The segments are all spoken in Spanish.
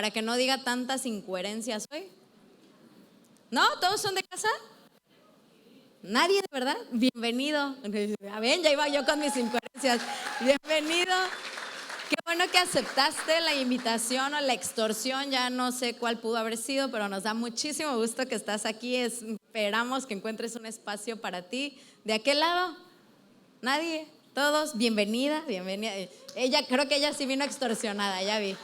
para que no diga tantas incoherencias hoy. ¿No? ¿Todos son de casa? Nadie, de verdad. Bienvenido. A ver, ya iba yo con mis incoherencias. Bienvenido. Qué bueno que aceptaste la invitación o la extorsión, ya no sé cuál pudo haber sido, pero nos da muchísimo gusto que estás aquí. Esperamos que encuentres un espacio para ti. ¿De aquel lado? ¿Nadie? ¿Todos? Bienvenida, bienvenida. Creo que ella sí vino extorsionada, ya vi.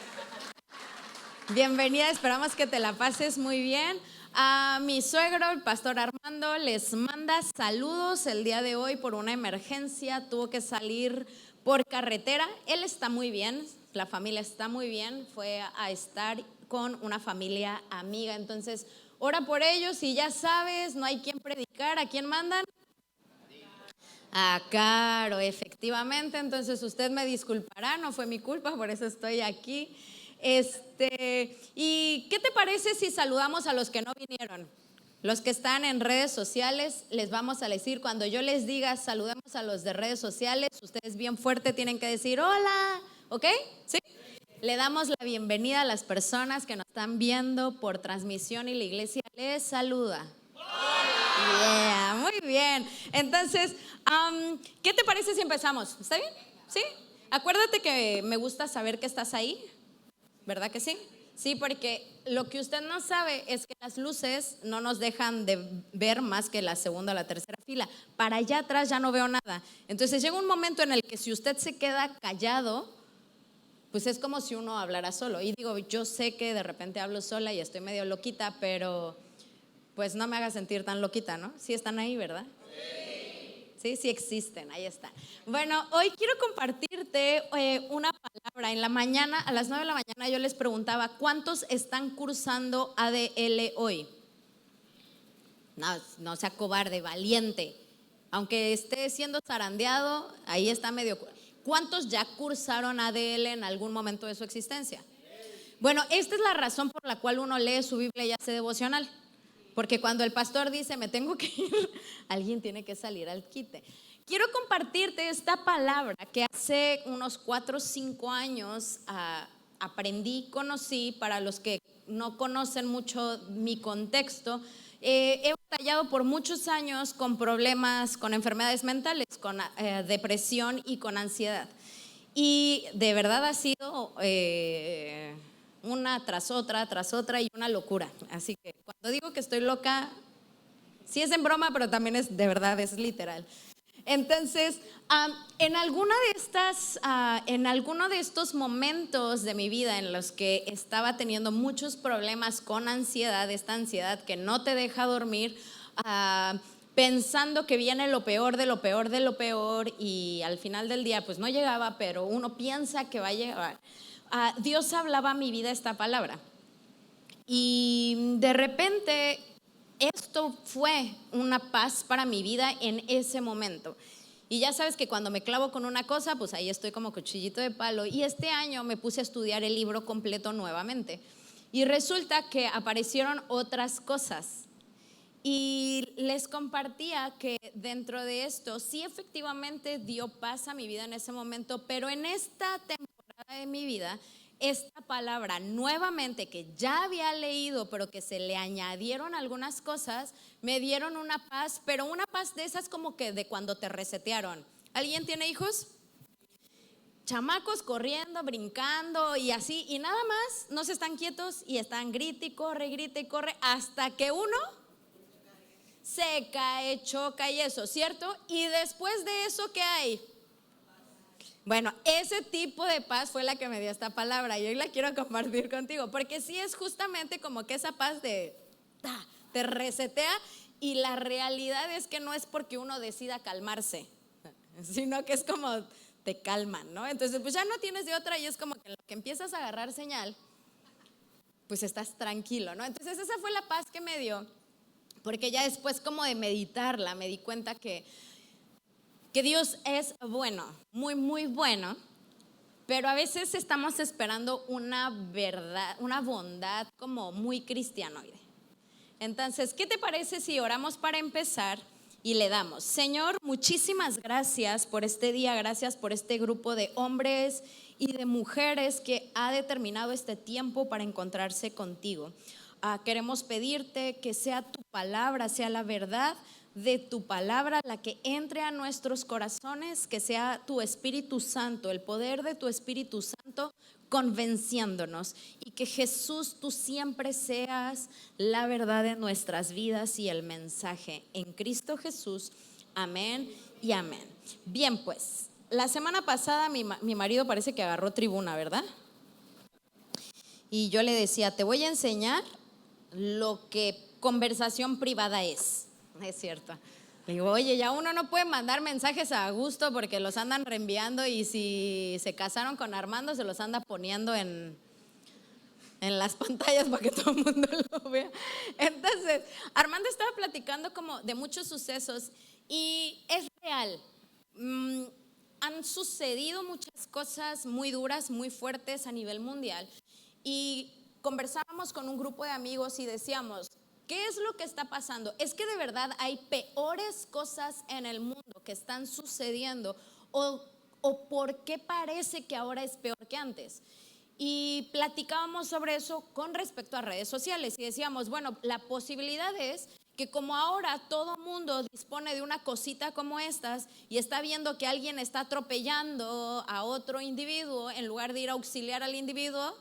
Bienvenida, esperamos que te la pases muy bien. A mi suegro, el pastor Armando, les manda saludos el día de hoy por una emergencia. Tuvo que salir por carretera. Él está muy bien, la familia está muy bien. Fue a estar con una familia amiga. Entonces, ora por ellos y ya sabes, no hay quien predicar. ¿A quién mandan? A Caro, efectivamente. Entonces, usted me disculpará, no fue mi culpa, por eso estoy aquí. ¿Y qué te parece si saludamos a los que no vinieron? Los que están en redes sociales, les vamos a decir, cuando yo les diga saludemos a los de redes sociales, ustedes bien fuerte tienen que decir hola, ¿ok? ¿Sí? Le damos la bienvenida a las personas que nos están viendo por transmisión y la iglesia les saluda. Yeah, muy bien. Entonces, ¿qué te parece si empezamos? ¿Está bien? ¿Sí? Acuérdate que me gusta saber que estás ahí, ¿verdad que sí? Sí, porque lo que usted no sabe es que las luces no nos dejan de ver más que la segunda o la tercera fila. Para allá atrás ya no veo nada. Entonces llega un momento en el que si usted se queda callado, pues es como si uno hablara solo. Y digo, yo sé que de repente hablo sola y estoy medio loquita, pero pues no me haga sentir tan loquita, ¿no? Sí están ahí, ¿verdad? Sí existen, ahí están. Bueno, hoy quiero compartirte una palabra. En la mañana, a las 9 de la mañana yo les preguntaba, ¿cuántos están cursando ADL hoy? No sea cobarde, valiente. Aunque esté siendo zarandeado, ahí está medio. ¿Cuántos ya cursaron ADL en algún momento de su existencia? Bueno, esta es la razón por la cual uno lee su Biblia y hace devocional. Porque cuando el pastor dice, me tengo que ir, alguien tiene que salir al quite. Quiero compartirte esta palabra que hace unos 4 o 5 años aprendí, conocí. Para los que no conocen mucho mi contexto, he batallado por muchos años con problemas, con enfermedades mentales, con depresión y con ansiedad. Y de verdad ha sido una tras otra y una locura. Así que cuando digo que estoy loca, sí es en broma, pero también es de verdad, es literal. Entonces, en alguno de estos momentos de mi vida en los que estaba teniendo muchos problemas con ansiedad, esta ansiedad que no te deja dormir, pensando que viene lo peor de lo peor de lo peor, y al final del día pues no llegaba, pero uno piensa que va a llegar. Dios hablaba a mi vida esta palabra y de repente esto fue una paz para mi vida en ese momento. Y ya sabes que cuando me clavo con una cosa, pues ahí estoy como cuchillito de palo. Y este año me puse a estudiar el libro completo nuevamente y resulta que aparecieron otras cosas. Y les compartía que dentro de esto sí efectivamente dio paz a mi vida en ese momento, pero en esta temporada de mi vida, esta palabra nuevamente que ya había leído, pero que se le añadieron algunas cosas, me dieron una paz, pero una paz de esas como que de cuando te resetearon. ¿Alguien tiene hijos? Chamacos corriendo, brincando y así, y nada más no se están quietos y están grite y corre, hasta que uno se cae, choca y eso, ¿cierto? Y después de eso, ¿qué hay? Bueno, ese tipo de paz fue la que me dio esta palabra y hoy la quiero compartir contigo, porque sí es justamente como que esa paz te resetea, y la realidad es que no es porque uno decida calmarse, sino que es como te calman, ¿no? Entonces pues ya no tienes de otra y es como que en lo que empiezas a agarrar señal, pues estás tranquilo, ¿no? Entonces esa fue la paz que me dio, porque ya después como de meditarla me di cuenta que Dios es bueno, muy, muy bueno, pero a veces estamos esperando una verdad, una bondad como muy cristianoide. Entonces, ¿qué te parece si oramos para empezar y le damos. Señor, muchísimas gracias por este día, gracias por este grupo de hombres y de mujeres que ha determinado este tiempo para encontrarse contigo. Queremos pedirte que sea tu palabra, sea la verdad de tu palabra la que entre a nuestros corazones, que sea tu Espíritu Santo, el poder de tu Espíritu Santo convenciéndonos, y que Jesús, tú siempre seas la verdad de nuestras vidas y el mensaje en Cristo Jesús. Amén y amén. Bien, pues la semana pasada mi marido parece que agarró tribuna, ¿verdad? Y yo le decía, te voy a enseñar lo que conversación privada es cierto. Le digo, oye, ya uno no puede mandar mensajes a gusto porque los andan reenviando, y si se casaron con Armando se los anda poniendo en las pantallas para que todo el mundo lo vea. Entonces, Armando estaba platicando como de muchos sucesos y es real. Han sucedido muchas cosas muy duras, muy fuertes a nivel mundial, y conversábamos con un grupo de amigos y decíamos, ¿qué es lo que está pasando? ¿Es que de verdad hay peores cosas en el mundo que están sucediendo? ¿O por qué parece que ahora es peor que antes? Y platicábamos sobre eso con respecto a redes sociales y decíamos, bueno, la posibilidad es que como ahora todo mundo dispone de una cosita como estas y está viendo que alguien está atropellando a otro individuo, en lugar de ir a auxiliar al individuo,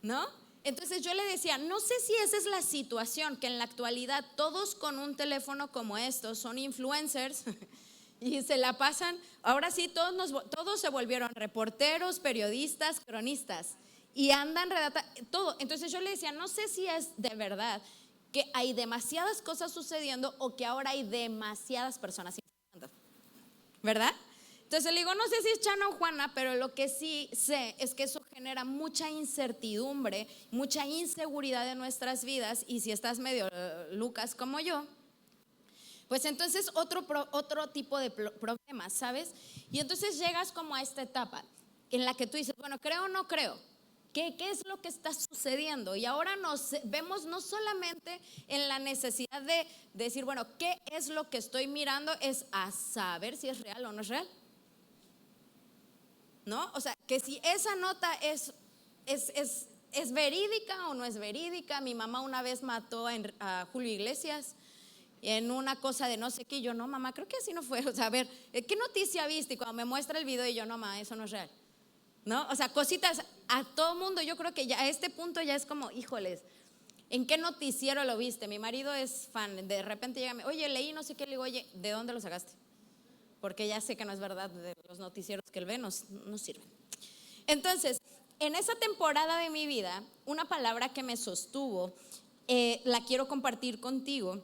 ¿no? Entonces yo le decía, no sé si esa es la situación, que en la actualidad todos con un teléfono como estos son influencers y se la pasan, ahora sí todos se volvieron reporteros, periodistas, cronistas y andan redactando todo. Entonces yo le decía, no sé si es de verdad que hay demasiadas cosas sucediendo o que ahora hay demasiadas personas informando, ¿verdad? Entonces le digo, no sé si es Chana o Juana, pero lo que sí sé es que eso genera mucha incertidumbre, mucha inseguridad en nuestras vidas, y si estás medio Lucas como yo, pues entonces otro tipo de problemas, ¿sabes? Y entonces llegas como a esta etapa en la que tú dices, bueno, ¿creo o no creo? ¿Qué es lo que está sucediendo? Y ahora nos vemos no solamente en la necesidad de decir, bueno, ¿qué es lo que estoy mirando? Es a saber si es real o no es real, ¿no? O sea, que si esa nota es verídica o no es verídica. Mi mamá una vez mató a Julio Iglesias en una cosa de no sé qué, y yo, no, mamá, creo que así no fue. O sea, a ver, ¿qué noticia viste? Y cuando me muestra el video, y yo, no, mamá, eso no es real, ¿no? O sea, cositas a todo mundo. Yo creo que ya a este punto ya es como, híjoles, ¿en qué noticiero lo viste? Mi marido es fan, de repente llega, oye, leí no sé qué, le digo, oye, ¿de dónde lo sacaste? Porque ya sé que no es verdad, de los noticieros que él ve no sirven. Entonces, en esa temporada de mi vida, una palabra que me sostuvo, la quiero compartir contigo.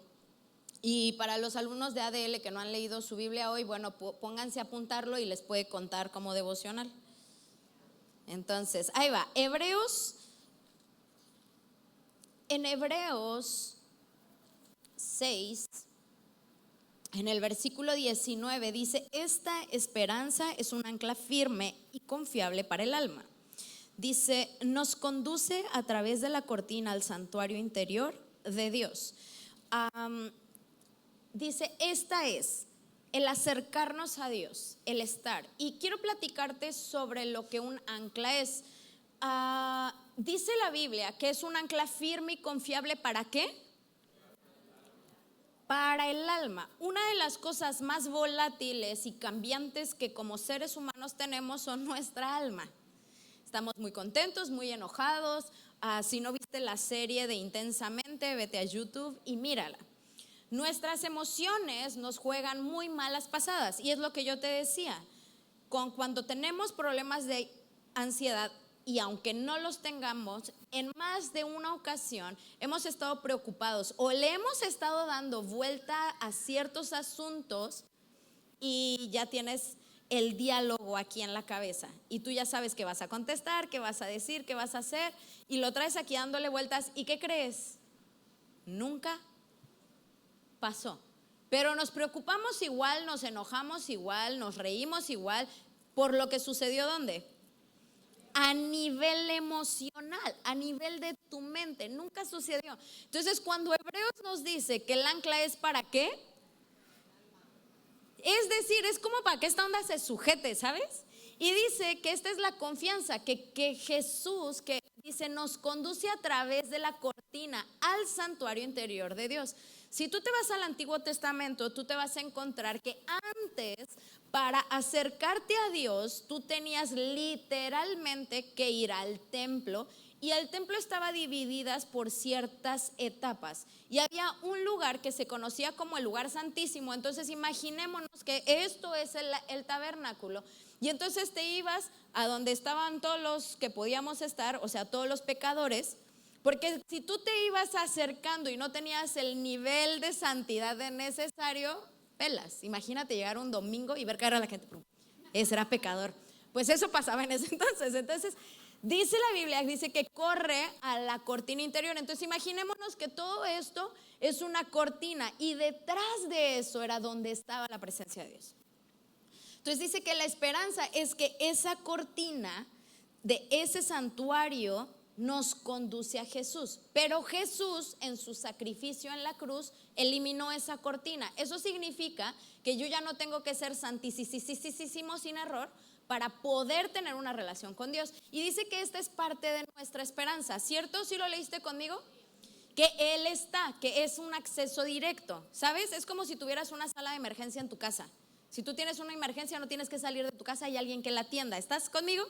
Y para los alumnos de ADL que no han leído su Biblia hoy, bueno, pónganse a apuntarlo y les puede contar como devocional. Entonces, ahí va, en Hebreos 6, en el versículo 19 dice, esta esperanza es un ancla firme y confiable para el alma. Dice, nos conduce a través de la cortina al santuario interior de Dios. Dice, esta es el acercarnos a Dios, el estar. Y quiero platicarte sobre lo que un ancla es. Dice la Biblia que es un ancla firme y confiable, ¿para qué? Para el alma. Una de las cosas más volátiles y cambiantes que como seres humanos tenemos son nuestra alma. Estamos muy contentos, muy enojados. Si no viste la serie de Intensamente, vete a YouTube y mírala. Nuestras emociones nos juegan muy malas pasadas, y es lo que yo te decía. Cuando tenemos problemas de ansiedad, y aunque no los tengamos, en más de una ocasión hemos estado preocupados o le hemos estado dando vuelta a ciertos asuntos, y ya tienes el diálogo aquí en la cabeza y tú ya sabes qué vas a contestar, qué vas a decir, qué vas a hacer, y lo traes aquí dándole vueltas. ¿Y qué crees? Nunca pasó. Pero nos preocupamos igual, nos enojamos igual, nos reímos igual por lo que sucedió. ¿Dónde? a nivel emocional, a nivel de tu mente. Nunca sucedió. Entonces, cuando Hebreos nos dice que el ancla es ¿para qué? Es decir, es como para que esta onda se sujete, ¿sabes? Y dice que esta es la confianza, que Jesús, que dice, nos conduce a través de la cortina al santuario interior de Dios. Si tú te vas al Antiguo Testamento, tú te vas a encontrar que antes, para acercarte a Dios, tú tenías literalmente que ir al templo. Y el templo estaba divididas por ciertas etapas. Y había un lugar que se conocía como el lugar santísimo. Entonces imaginémonos que esto es el tabernáculo. Y entonces te ibas a donde estaban todos los que podíamos estar, o sea, todos los pecadores. Porque si tú te ibas acercando y no tenías el nivel de santidad necesario, pelas. Imagínate llegar un domingo y ver caer a la gente. Ese era pecador. Pues eso pasaba en ese entonces. Entonces, dice la Biblia, dice que corre a la cortina interior. Entonces, imaginémonos que todo esto es una cortina y detrás de eso era donde estaba la presencia de Dios. Entonces, dice que la esperanza es que esa cortina de ese santuario nos conduce a Jesús. Pero Jesús, en su sacrificio en la cruz, eliminó esa cortina. Eso significa que yo ya no tengo que ser santísimo sin error para poder tener una relación con Dios. Y dice que esta es parte de nuestra esperanza, ¿cierto? ¿Sí lo leíste conmigo? Que Él está, que es un acceso directo, ¿sabes? Es como si tuvieras una sala de emergencia en tu casa. Si tú tienes una emergencia, no tienes que salir de tu casa, hay alguien que la atienda. ¿Estás conmigo?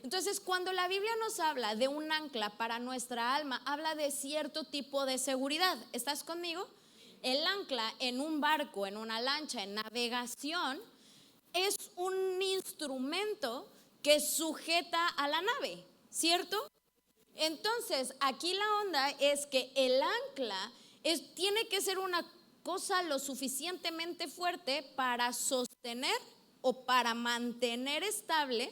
Entonces, cuando la Biblia nos habla de un ancla para nuestra alma, habla de cierto tipo de seguridad. ¿Estás conmigo? El ancla en un barco, en una lancha, en navegación, es un instrumento que sujeta a la nave, ¿cierto? Entonces, aquí la onda es que el ancla tiene que ser una cosa lo suficientemente fuerte para sostener o para mantener estable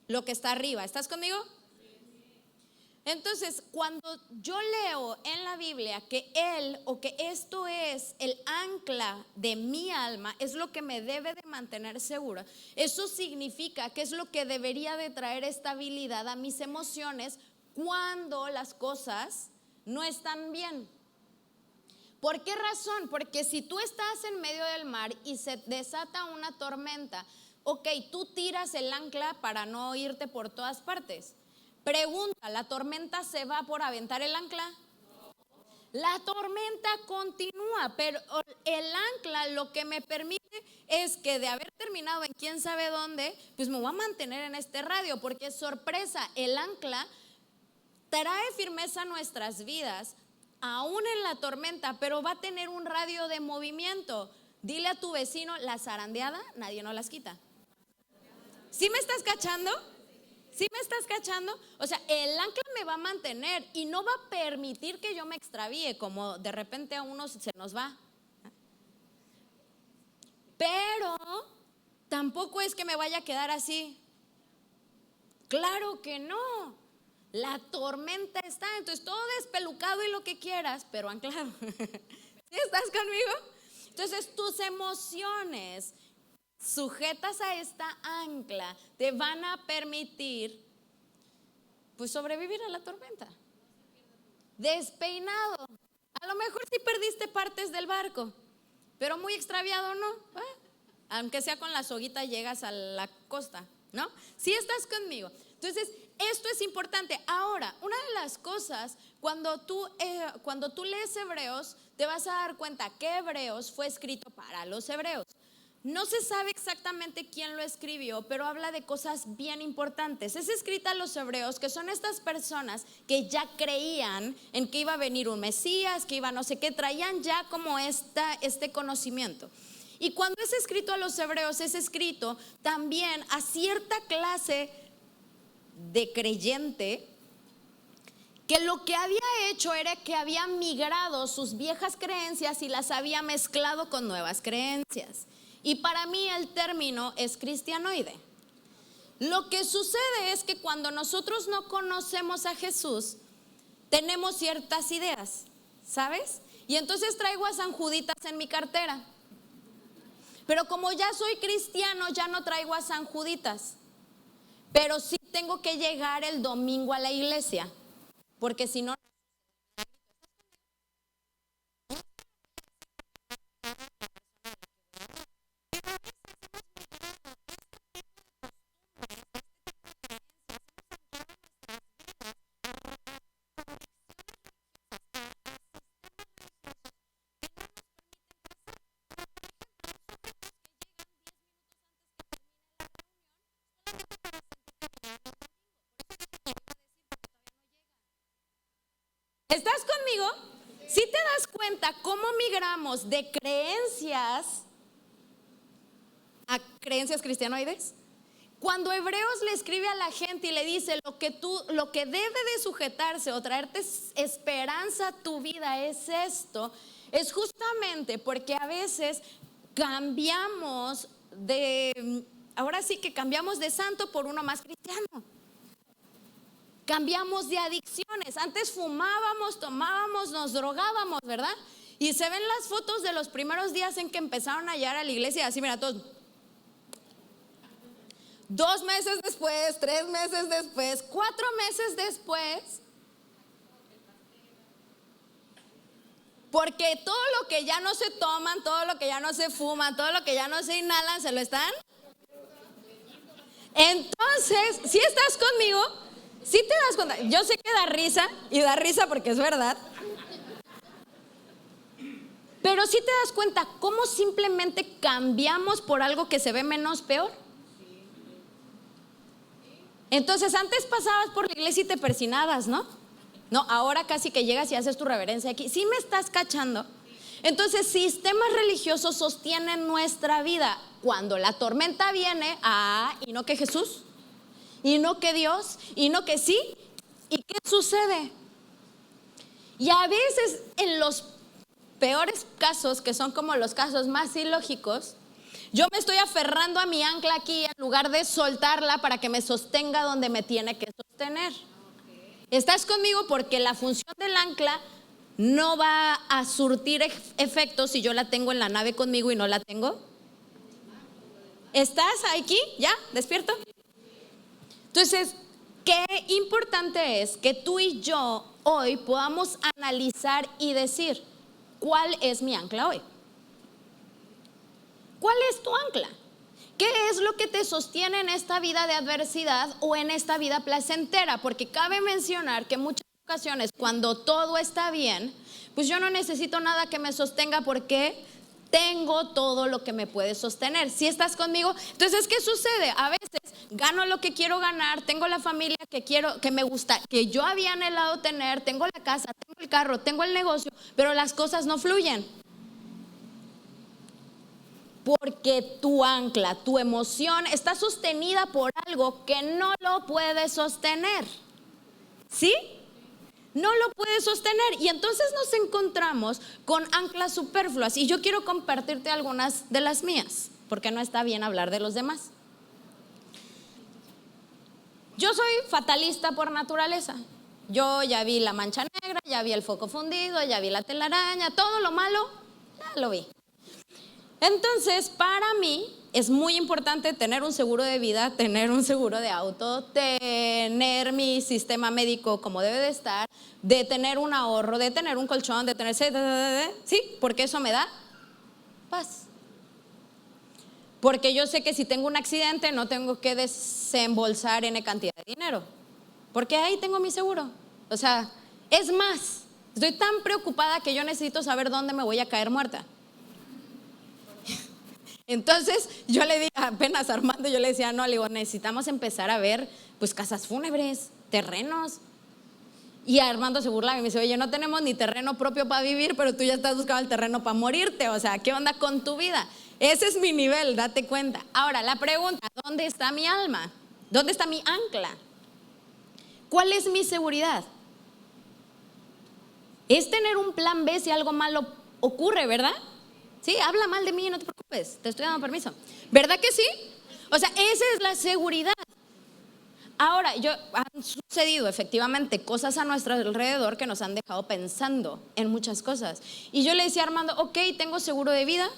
lo que está arriba. ¿Estás conmigo? Entonces, cuando yo leo en la Biblia que Él o que esto es el ancla de mi alma, es lo que me debe de mantener segura, eso significa que es lo que debería de traer estabilidad a mis emociones cuando las cosas no están bien. ¿Por qué razón? Porque si tú estás en medio del mar y se desata una tormenta, ok, tú tiras el ancla para no irte por todas partes. Pregunta, ¿la tormenta se va por aventar el ancla? La tormenta continúa, pero el ancla lo que me permite es que de haber terminado en quién sabe dónde, pues me voy a mantener en este radio, porque sorpresa, el ancla trae firmeza a nuestras vidas, aún en la tormenta, pero va a tener un radio de movimiento. Dile a tu vecino, la zarandeada, nadie nos las quita. ¿Sí me estás cachando? ¿Sí me estás cachando? O sea, el ancla me va a mantener y no va a permitir que yo me extravíe, como de repente a uno se nos va. Pero tampoco es que me vaya a quedar así. Claro que no. La tormenta está, entonces todo despelucado y lo que quieras, pero anclado. ¿Sí estás conmigo? Entonces tus emociones sujetas a esta ancla te van a permitir pues sobrevivir a la tormenta. Despeinado, a lo mejor sí perdiste partes del barco, pero muy extraviado no, aunque sea con la soguita llegas a la costa, ¿no? Si estás conmigo. Entonces esto es importante. Ahora, una de las cosas, cuando tú lees Hebreos, te vas a dar cuenta que Hebreos fue escrito para los hebreos. No se sabe exactamente quién lo escribió, pero habla de cosas bien importantes. Es escrita a los hebreos, que son estas personas que ya creían en que iba a venir un Mesías, que iba no sé qué, traían ya como este conocimiento. Y cuando es escrito a los hebreos, es escrito también a cierta clase de creyente que lo que había hecho era que había migrado sus viejas creencias y las había mezclado con nuevas creencias. Y para mí el término es cristianoide. Lo que sucede es que cuando nosotros no conocemos a Jesús, tenemos ciertas ideas, ¿sabes? Y entonces traigo a San Juditas en mi cartera. Pero como ya soy cristiano, ya no traigo a San Juditas. pero sí tengo que llegar el domingo a la iglesia, porque si no... ¿Estás conmigo? Si te das cuenta cómo migramos de creencias a creencias cristianoides. Cuando Hebreos le escribe a la gente y le dice lo que debe de sujetarse o traerte esperanza a tu vida es esto, es justamente porque a veces cambiamos ahora sí que cambiamos de santo por uno más cristiano. Cambiamos de adicciones. Antes fumábamos, tomábamos, nos drogábamos, ¿verdad? Y se ven las fotos de los primeros días en que empezaron a llegar a la iglesia, así mira, todos. 2 meses después, 3 meses después, 4 meses después. Porque todo lo que ya no se toman, todo lo que ya no se fuman, todo lo que ya no se inhalan, ¿se lo están? Entonces, si estás conmigo, si te das cuenta, yo sé que da risa, y da risa porque es verdad, pero si te das cuenta cómo simplemente cambiamos por algo que se ve menos peor. Entonces antes pasabas por la iglesia y te persinabas, ¿no? No, ahora casi que llegas y haces tu reverencia aquí. ¿Sí me estás cachando? Entonces sistemas religiosos sostienen nuestra vida. Cuando la tormenta viene, y no que Jesús, y no que Dios, y no que sí, ¿y qué sucede? Y a veces en los peores casos, que son como los casos más ilógicos, yo me estoy aferrando a mi ancla aquí en lugar de soltarla para que me sostenga donde me tiene que sostener. ¿Estás conmigo? Porque la función del ancla no va a surtir efecto si yo la tengo en la nave conmigo y no la tengo. ¿Estás aquí? ¿Ya? ¿Despierto? Entonces, qué importante es que tú y yo hoy podamos analizar y decir, ¿cuál es mi ancla hoy? ¿Cuál es tu ancla? ¿Qué es lo que te sostiene en esta vida de adversidad o en esta vida placentera? Porque cabe mencionar que en muchas ocasiones cuando todo está bien, pues yo no necesito nada que me sostenga porque tengo todo lo que me puede sostener. ¿Sí estás conmigo? Entonces, ¿qué sucede? A veces gano lo que quiero ganar, tengo la familia que quiero, que me gusta, que yo había anhelado tener, tengo la casa, tengo el carro, tengo el negocio, pero las cosas no fluyen. Porque tu ancla, tu emoción está sostenida por algo que no lo puede sostener. ¿Sí? No lo puede sostener. Y entonces nos encontramos con anclas superfluas. Y yo quiero compartirte algunas de las mías, porque no está bien hablar de los demás. Yo soy fatalista por naturaleza. Yo ya vi la mancha negra, ya vi el foco fundido, ya vi la telaraña, todo lo malo, ya lo vi. Entonces, para mí es muy importante tener un seguro de vida, tener un seguro de auto, tener mi sistema médico como debe de estar, de tener un ahorro, de tener un colchón, de tener... Sí, porque eso me da paz. Porque yo sé que si tengo un accidente no tengo que desembolsar N cantidad de dinero, porque ahí tengo mi seguro. O sea, es más, estoy tan preocupada que yo necesito saber dónde me voy a caer muerta. Entonces yo le dije, apenas Armando, yo le decía, no, le digo, necesitamos empezar a ver pues casas fúnebres, terrenos. Y Armando se burlaba y me dice, oye, no tenemos ni terreno propio para vivir, pero tú ya estás buscando el terreno para morirte. O sea, ¿qué onda con tu vida? Ese es mi nivel, date cuenta. Ahora, la pregunta, ¿dónde está mi alma? ¿Dónde está mi ancla? ¿Cuál es mi seguridad? Es tener un plan B si algo malo ocurre, ¿verdad? Sí, habla mal de mí, no te preocupes, te estoy dando permiso. ¿Verdad que sí? O sea, esa es la seguridad. Ahora, han sucedido efectivamente cosas a nuestro alrededor que nos han dejado pensando en muchas cosas. Y yo le decía a Armando, ok, tengo seguro de vida,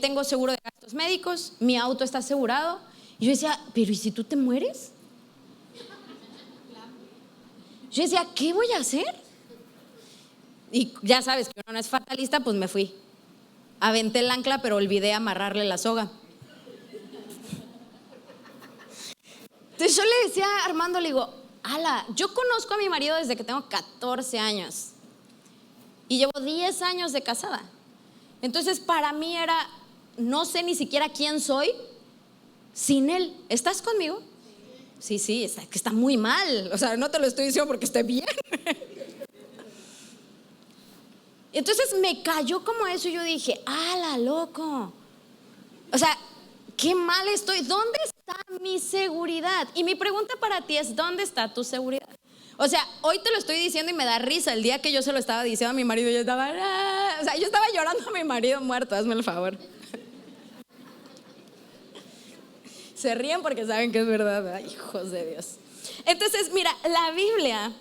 tengo seguro de gastos médicos, mi auto está asegurado. Y yo decía, pero ¿y si tú te mueres? Yo decía, ¿qué voy a hacer? Y ya sabes que uno no es fatalista, pues me fui. Aventé el ancla, pero olvidé amarrarle la soga. Entonces yo le decía a Armando, le digo, ala, yo conozco a mi marido desde que tengo 14 años y llevo 10 años de casada. Entonces para mí era, no sé ni siquiera quién soy sin él. ¿Estás conmigo? Sí, que está muy mal. O sea, no te lo estoy diciendo porque esté bien. Entonces me cayó como eso y yo dije, ala, loco. O sea, qué mal estoy. ¿Dónde está mi seguridad? Y mi pregunta para ti es, ¿dónde está tu seguridad? O sea, hoy te lo estoy diciendo y me da risa. El día que yo se lo estaba diciendo a mi marido, yo estaba, o sea, yo estaba llorando a mi marido muerto. Hazme el favor. Se ríen porque saben que es verdad. Ay, hijos de Dios. Entonces, mira, la Biblia,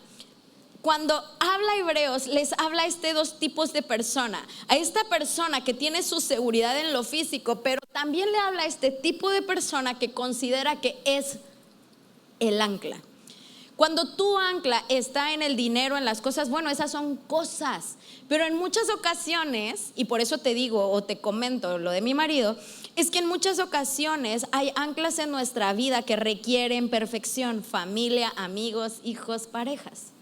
cuando habla a Hebreos, les habla a dos tipos de persona. A esta persona que tiene su seguridad en lo físico, pero también le habla a este tipo de persona que considera que es el ancla. Cuando tu ancla está en el dinero, en las cosas, bueno, esas son cosas. Pero en muchas ocasiones, y por eso te digo o te comento lo de mi marido, es que en muchas ocasiones hay anclas en nuestra vida que requieren perfección: familia, amigos, hijos, parejas.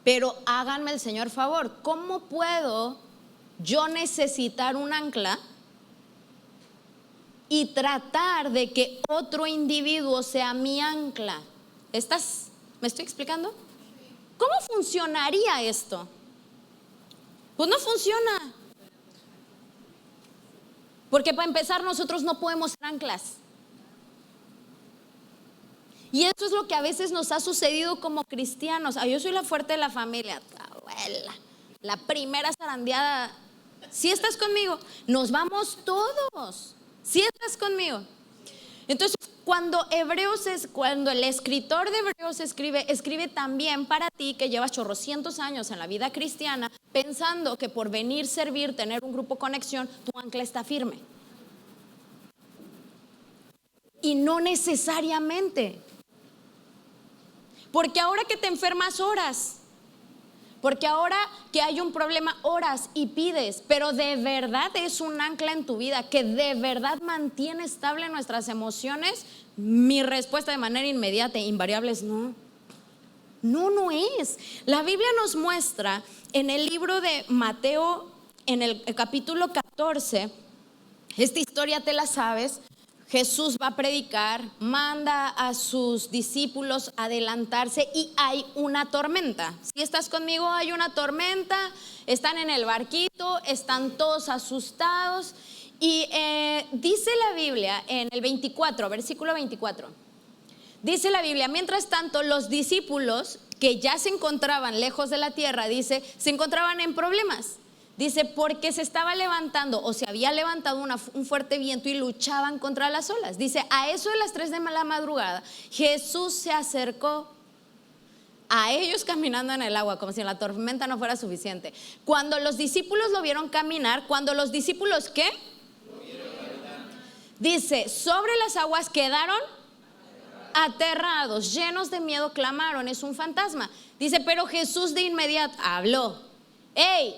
Pero háganme el Señor favor, ¿cómo puedo yo necesitar un ancla y tratar de que otro individuo sea mi ancla? ¿Me estoy explicando? ¿Cómo funcionaría esto? Pues no funciona. Porque para empezar, nosotros no podemos ser anclas. Y eso es lo que a veces nos ha sucedido como cristianos. Yo soy la fuerte de la familia, abuela, la primera zarandeada. ¿Sí estás conmigo? Nos vamos todos. ¿Sí estás conmigo? Entonces, cuando el escritor de Hebreos escribe también para ti que llevas chorrocientos años en la vida cristiana, pensando que por venir, servir, tener un grupo conexión, tu ancla está firme. Y no necesariamente. Porque ahora que te enfermas, oras. Porque ahora que hay un problema, oras y pides. Pero de verdad es un ancla en tu vida que de verdad mantiene estable nuestras emociones. Mi respuesta de manera inmediata e invariable es no. No es. La Biblia nos muestra en el libro de Mateo, en el capítulo 14, esta historia te la sabes. Jesús va a predicar, manda a sus discípulos adelantarse y hay una tormenta. Si estás conmigo, hay una tormenta, están en el barquito, están todos asustados y dice la Biblia en el 24, versículo 24, dice la Biblia, mientras tanto los discípulos que ya se encontraban lejos de la tierra, dice, se encontraban en problemas. Dice, porque se estaba levantando o se había levantado un fuerte viento y luchaban contra las olas. Dice, a eso de las 3 de la madrugada, Jesús se acercó a ellos caminando en el agua, como si la tormenta no fuera suficiente. Cuando los discípulos lo vieron caminar, cuando los discípulos, ¿qué? Dice, sobre las aguas quedaron aterrados, llenos de miedo, clamaron, es un fantasma. Dice, pero Jesús de inmediato habló. ¡Ey!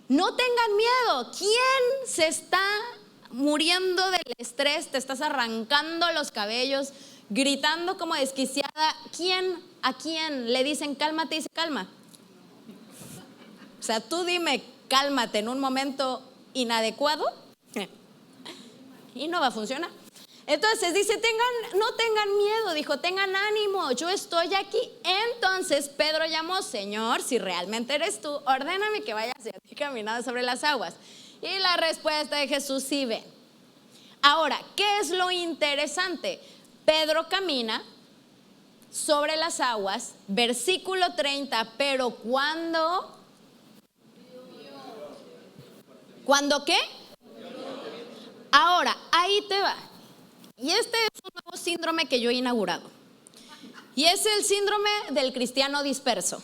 No tengan miedo. ¿Quién se está muriendo del estrés? Te estás arrancando los cabellos, gritando como desquiciada. ¿A quién le dicen cálmate y dice calma? O sea, tú dime cálmate en un momento inadecuado y no va a funcionar. Entonces dice, no tengan miedo, dijo, tengan ánimo, yo estoy aquí. Entonces Pedro llamó, Señor, si realmente eres tú, ordéname que vaya hacia ti caminando sobre las aguas. Y la respuesta de Jesús, sí, ven. Ahora, ¿qué es lo interesante? Pedro camina sobre las aguas, versículo 30, pero ¿cuándo qué? Ahora, ahí te va. Y este es un nuevo síndrome que yo he inaugurado. Y es el síndrome del cristiano disperso.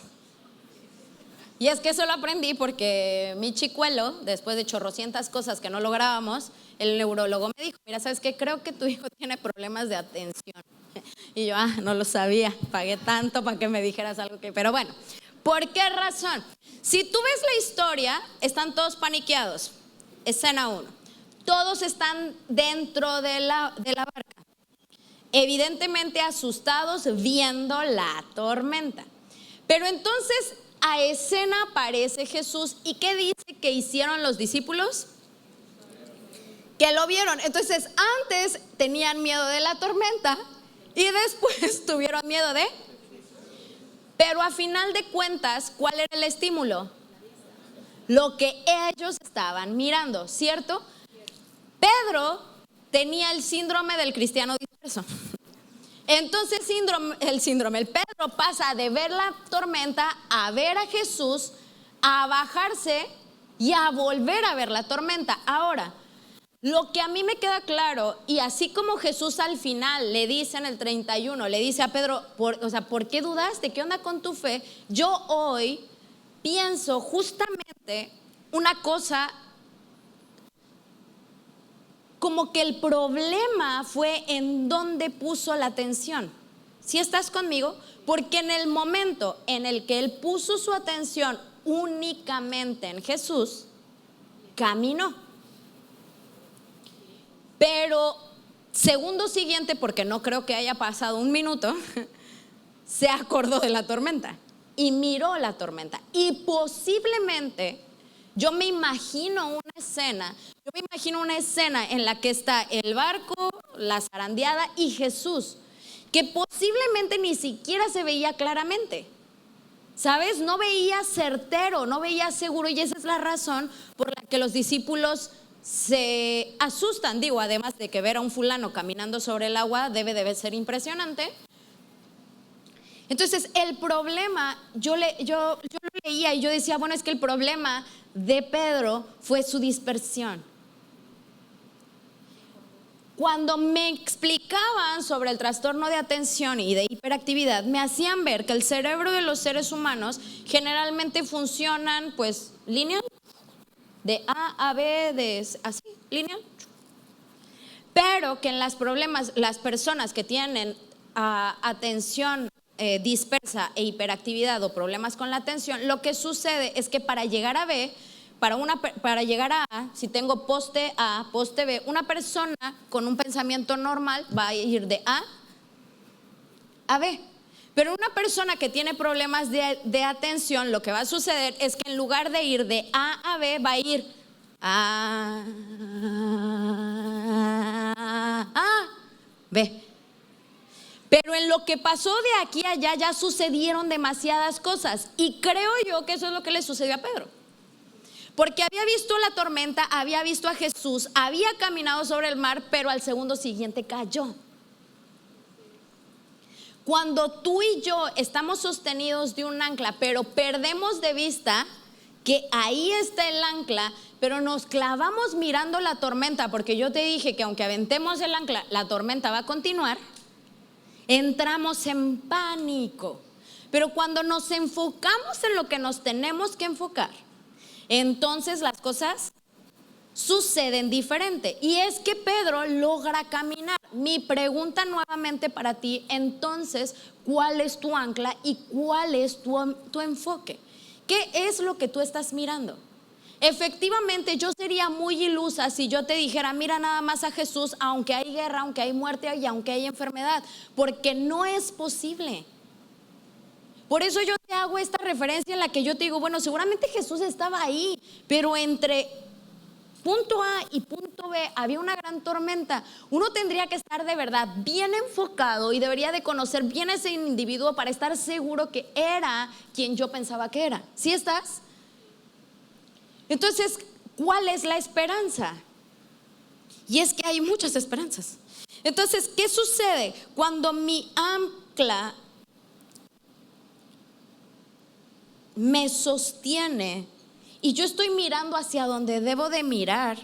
Y es que eso lo aprendí porque mi chicuelo, después de chorrocientas cosas que no lográbamos, el neurólogo me dijo, mira, ¿sabes qué? Creo que tu hijo tiene problemas de atención. Y yo, no lo sabía, pagué tanto para que me dijeras algo que... Pero bueno, ¿por qué razón? Si tú ves la historia, están todos paniqueados. Escena 1. Todos están dentro de la barca, evidentemente asustados viendo la tormenta. Pero entonces a escena aparece Jesús. ¿Y qué dice que hicieron los discípulos? Que lo vieron. Entonces antes tenían miedo de la tormenta y después tuvieron miedo de... Pero a final de cuentas, ¿cuál era el estímulo? Lo que ellos estaban mirando, ¿cierto? Pedro tenía el síndrome del cristiano disperso. Entonces el Pedro pasa de ver la tormenta a ver a Jesús, a bajarse y a volver a ver la tormenta. Ahora, lo que a mí me queda claro, y así como Jesús al final le dice en el 31, le dice a Pedro, ¿por qué dudaste? ¿Qué onda con tu fe? Yo hoy pienso justamente una cosa, como que el problema fue en dónde puso la atención. ¿Sí estás conmigo? Porque en el momento en el que él puso su atención únicamente en Jesús, caminó. Pero segundo siguiente, porque no creo que haya pasado un minuto, se acordó de la tormenta y miró la tormenta. Y posiblemente yo me imagino una escena en la que está el barco, la zarandeada y Jesús, que posiblemente ni siquiera se veía claramente, ¿sabes? No veía certero, no veía seguro, y esa es la razón por la que los discípulos se asustan. Digo, además de que ver a un fulano caminando sobre el agua debe ser impresionante. Entonces el problema, yo lo leía y yo decía, bueno, es que el problema de Pedro fue su dispersión. Cuando me explicaban sobre el trastorno de atención y de hiperactividad, me hacían ver que el cerebro de los seres humanos generalmente funcionan pues lineal, de A a B, así, lineal. Pero que en las personas que tienen atención dispersa e hiperactividad o problemas con la atención, lo que sucede es que para llegar a B, para llegar a A, si tengo poste A, poste B, una persona con un pensamiento normal va a ir de A a B. Pero una persona que tiene problemas de atención, lo que va a suceder es que en lugar de ir de A a B, va a ir A, B. Pero en lo que pasó de aquí a allá ya sucedieron demasiadas cosas. Y creo yo que eso es lo que le sucedió a Pedro. Porque había visto la tormenta, había visto a Jesús, había caminado sobre el mar, pero al segundo siguiente cayó. Cuando tú y yo estamos sostenidos de un ancla, pero perdemos de vista que ahí está el ancla, pero nos clavamos mirando la tormenta, porque yo te dije que aunque aventemos el ancla, la tormenta va a continuar, entramos en pánico. Pero cuando nos enfocamos en lo que nos tenemos que enfocar, entonces las cosas suceden diferente. Y es que Pedro logra caminar. Mi pregunta nuevamente para ti, entonces, ¿cuál es tu ancla y cuál es tu enfoque? ¿Qué es lo que tú estás mirando? Efectivamente, yo sería muy ilusa si yo te dijera, mira nada más a Jesús, aunque hay guerra, aunque hay muerte y aunque hay enfermedad, porque no es posible. Por eso yo te hago esta referencia en la que yo te digo, bueno, seguramente Jesús estaba ahí, pero entre punto A y punto B había una gran tormenta. Uno tendría que estar de verdad bien enfocado y debería de conocer bien a ese individuo para estar seguro que era quien yo pensaba que era. ¿Sí estás? Entonces, ¿cuál es la esperanza? Y es que hay muchas esperanzas. Entonces, ¿qué sucede cuando mi ancla me sostiene y yo estoy mirando hacia donde debo de mirar?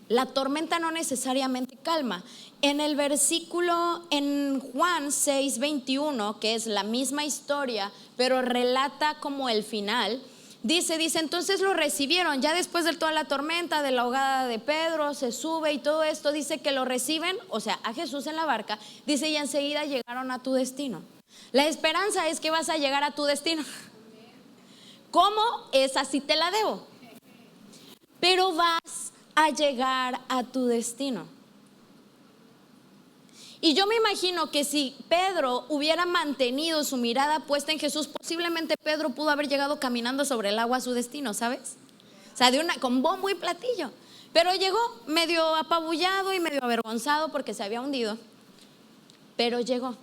La tormenta no necesariamente calma. En el versículo en Juan 6:21, que es la misma historia, pero relata como el final, Dice, entonces lo recibieron, ya después de toda la tormenta, de la ahogada de Pedro, se sube y todo esto, dice que lo reciben, o sea, a Jesús en la barca, dice, y enseguida llegaron a tu destino. La esperanza es que vas a llegar a tu destino. ¿Cómo? Esa sí te la debo. Pero vas a llegar a tu destino. Y yo me imagino que si Pedro hubiera mantenido su mirada puesta en Jesús, posiblemente Pedro pudo haber llegado caminando sobre el agua a su destino, ¿sabes? O sea, con bombo y platillo. Pero llegó medio apabullado y medio avergonzado porque se había hundido. Pero llegó.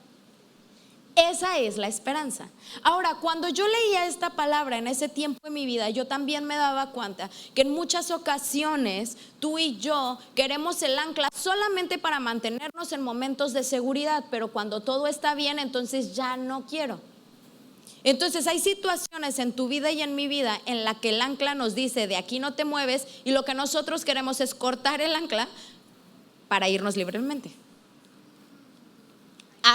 Esa es la esperanza. Ahora, cuando yo leía esta palabra en ese tiempo de mi vida, yo también me daba cuenta que en muchas ocasiones tú y yo queremos el ancla solamente para mantenernos en momentos de seguridad, pero cuando todo está bien, entonces ya no quiero. Entonces hay situaciones en tu vida y en mi vida en la que el ancla nos dice de aquí no te mueves, y lo que nosotros queremos es cortar el ancla para irnos libremente.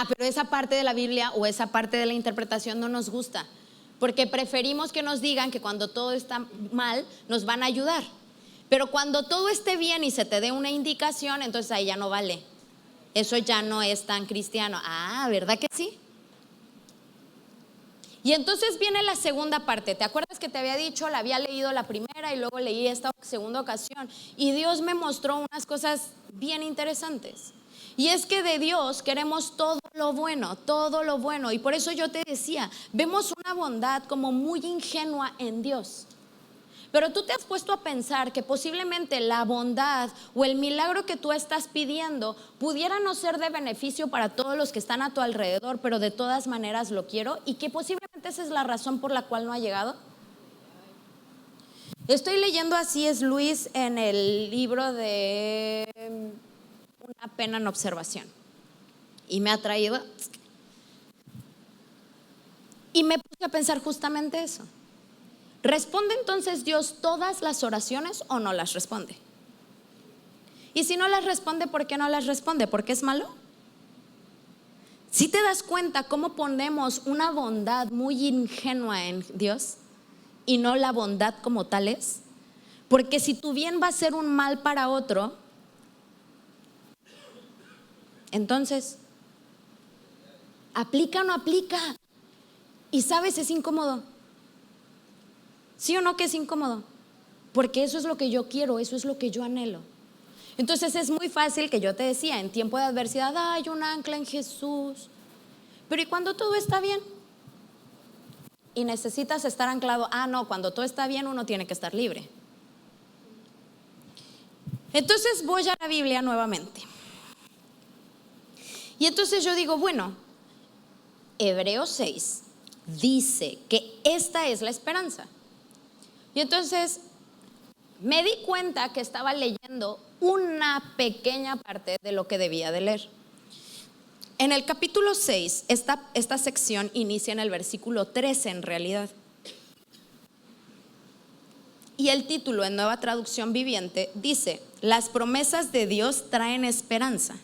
Pero esa parte de la Biblia o esa parte de la interpretación no nos gusta, porque preferimos que nos digan que cuando todo está mal nos van a ayudar, pero cuando todo esté bien y se te dé una indicación, entonces ahí ya no vale. Eso ya no es tan cristiano. ¿Verdad que sí? Y entonces viene la segunda parte. ¿Te acuerdas que te había dicho? La había leído la primera y luego leí esta segunda ocasión, y Dios me mostró unas cosas bien interesantes. Y es que de Dios queremos todo lo bueno. Y por eso yo te decía, vemos una bondad como muy ingenua en Dios. Pero tú te has puesto a pensar que posiblemente la bondad o el milagro que tú estás pidiendo pudiera no ser de beneficio para todos los que están a tu alrededor, pero de todas maneras lo quiero, y que posiblemente esa es la razón por la cual no ha llegado. Estoy leyendo a C.S. Lewis en el libro de Una pena en observación, y me ha traído, y me puse a pensar justamente eso. ¿Responde entonces Dios todas las oraciones o no las responde? Y si no las responde, ¿por qué no las responde? ¿Porque es malo? ¿Sí te das cuenta cómo ponemos una bondad muy ingenua en Dios y no la bondad como tal es? Porque si tu bien va a ser un mal para otro, entonces, ¿aplica o no aplica? Y sabes, es incómodo. ¿Sí o no que es incómodo? Porque eso es lo que yo quiero, eso es lo que yo anhelo. Entonces es muy fácil, que yo te decía, en tiempo de adversidad, hay un ancla en Jesús. Pero ¿y cuando todo está bien? Y necesitas estar anclado. No, cuando todo está bien uno tiene que estar libre. Entonces voy a la Biblia nuevamente. Y entonces yo digo, bueno, Hebreos 6 dice que esta es la esperanza. Y entonces me di cuenta que estaba leyendo una pequeña parte de lo que debía de leer. En el capítulo 6, esta sección inicia en el versículo 13 en realidad. Y el título en Nueva Traducción Viviente dice: las promesas de Dios traen esperanza.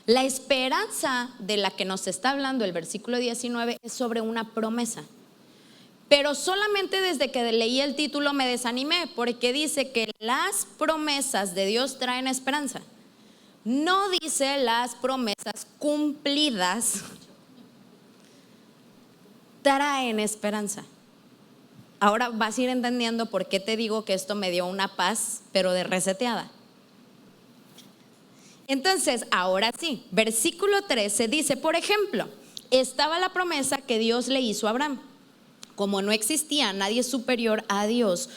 La esperanza de la que nos está hablando el versículo 19 es sobre una promesa. Pero solamente desde que leí el título me desanimé, porque dice que las promesas de Dios traen esperanza. No dice las promesas cumplidas traen esperanza. Ahora vas a ir entendiendo por qué te digo que esto me dio una paz, pero de reseteada. Entonces, ahora sí, versículo 13 dice, por ejemplo, estaba la promesa que Dios le hizo a Abraham. Como no existía nadie superior a Dios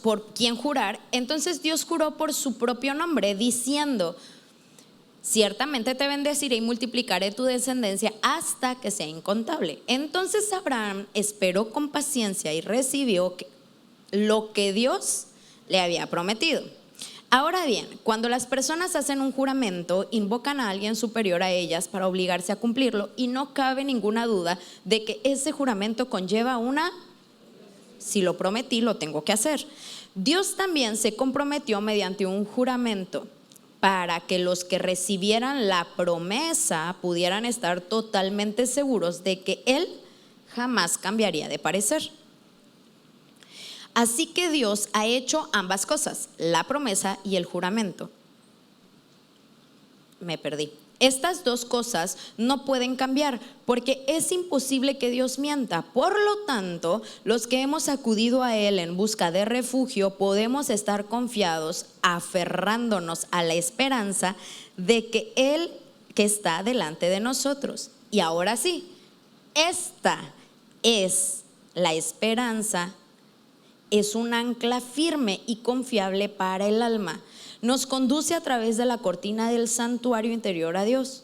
por quien jurar, entonces Dios juró por su propio nombre, diciendo: ciertamente te bendeciré y multiplicaré tu descendencia hasta que sea incontable. Entonces Abraham esperó con paciencia y recibió lo que Dios le había prometido. Ahora bien, cuando las personas hacen un juramento, invocan a alguien superior a ellas para obligarse a cumplirlo, y no cabe ninguna duda de que ese juramento conlleva si lo prometí, lo tengo que hacer. Dios también se comprometió mediante un juramento para que los que recibieran la promesa pudieran estar totalmente seguros de que Él jamás cambiaría de parecer. Así que Dios ha hecho ambas cosas, la promesa y el juramento. Me perdí. Estas dos cosas no pueden cambiar porque es imposible que Dios mienta. Por lo tanto, los que hemos acudido a Él en busca de refugio podemos estar confiados, aferrándonos a la esperanza de que Él que está delante de nosotros. Y ahora sí, esta es la esperanza, es un ancla firme y confiable para el alma. Nos conduce a través de la cortina del santuario interior a Dios.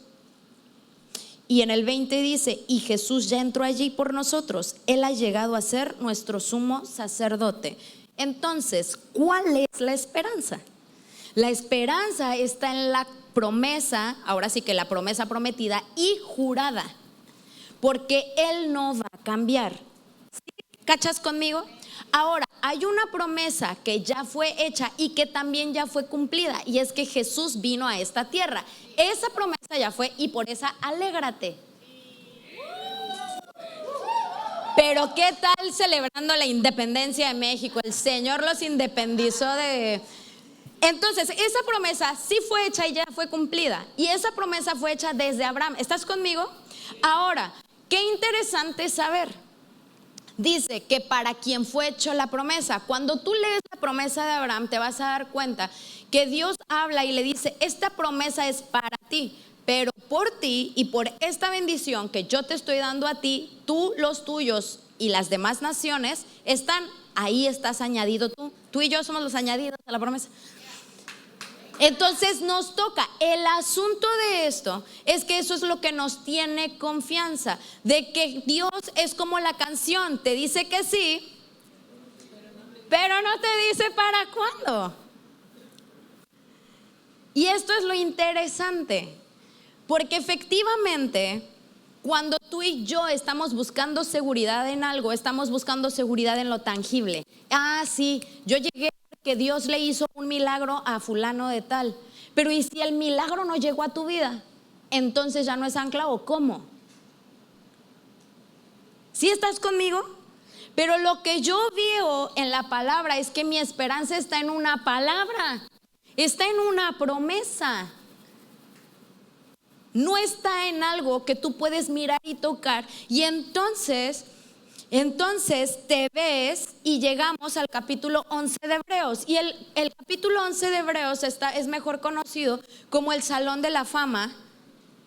Y en el 20 dice: y Jesús ya entró allí por nosotros. Él ha llegado a ser nuestro sumo sacerdote. Entonces, ¿cuál es la esperanza? La esperanza está en la promesa, ahora sí que la promesa prometida y jurada, porque Él no va a cambiar. ¿Sí? ¿Cachas conmigo? Ahora, hay una promesa que ya fue hecha y que también ya fue cumplida, y es que Jesús vino a esta tierra. Esa promesa ya fue, y por esa alégrate. Pero ¿qué tal celebrando la independencia de México? El Señor los independizó de... Entonces, esa promesa sí fue hecha y ya fue cumplida, y esa promesa fue hecha desde Abraham. ¿Estás conmigo? Ahora, qué interesante saber. Dice que para quien fue hecho la promesa. Cuando tú lees la promesa de Abraham, te vas a dar cuenta que Dios habla y le dice: esta promesa es para ti, pero por ti y por esta bendición que yo te estoy dando a ti, tú, los tuyos y las demás naciones están ahí, estás añadido tú. Tú y yo somos los añadidos a la promesa. Entonces nos toca. El asunto de esto es que eso es lo que nos tiene confianza, de que Dios es como la canción, te dice que sí, pero no te dice para cuándo. Y esto es lo interesante, porque efectivamente, cuando tú y yo estamos buscando seguridad en algo, estamos buscando seguridad en lo tangible. Ah, sí, yo llegué que Dios le hizo un milagro a fulano de tal, pero ¿y si el milagro no llegó a tu vida? Entonces ya no es ancla, ¿o cómo? ¿Sí estás conmigo? Pero lo que yo veo en la palabra es que mi esperanza está en una palabra, está en una promesa. No está en algo que tú puedes mirar y tocar. Y entonces te ves y llegamos al capítulo 11 de Hebreos. Y el capítulo 11 de Hebreos es mejor conocido como el Salón de la Fama